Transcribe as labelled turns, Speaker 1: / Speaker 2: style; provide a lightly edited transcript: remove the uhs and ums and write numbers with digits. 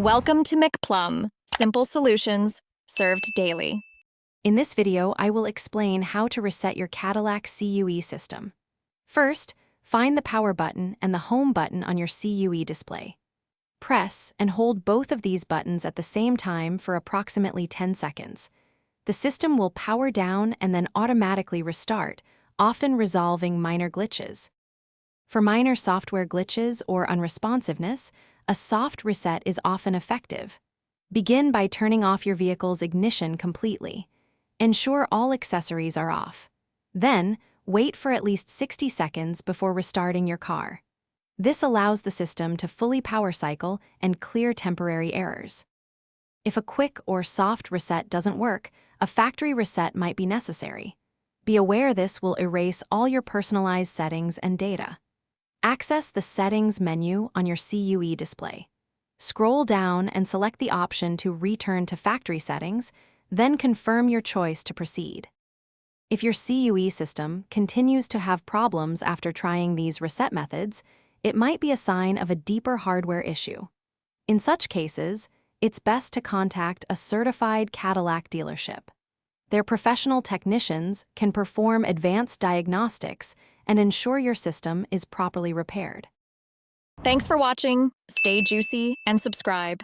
Speaker 1: Welcome to McPlum, simple solutions served daily.
Speaker 2: In this video, I will explain how to reset your Cadillac CUE system. First, find the power button and the home button on your CUE display. Press and hold both of these buttons at the same time for approximately 10 seconds. The system will power down and then automatically restart, often resolving minor glitches. For minor software glitches or unresponsiveness, a soft reset is often effective. Begin by turning off your vehicle's ignition completely. Ensure all accessories are off. Then, wait for at least 60 seconds before restarting your car. This allows the system to fully power cycle and clear temporary errors. If a quick or soft reset doesn't work, a factory reset might be necessary. Be aware this will erase all your personalized settings and data. Access the Settings menu on your CUE display. Scroll down and select the option to return to factory settings, then confirm your choice to proceed. If your CUE system continues to have problems after trying these reset methods, it might be a sign of a deeper hardware issue. In such cases, it's best to contact a certified Cadillac dealership. Their professional technicians can perform advanced diagnostics and ensure your system is properly repaired.
Speaker 1: Thanks for watching. Stay juicy and subscribe.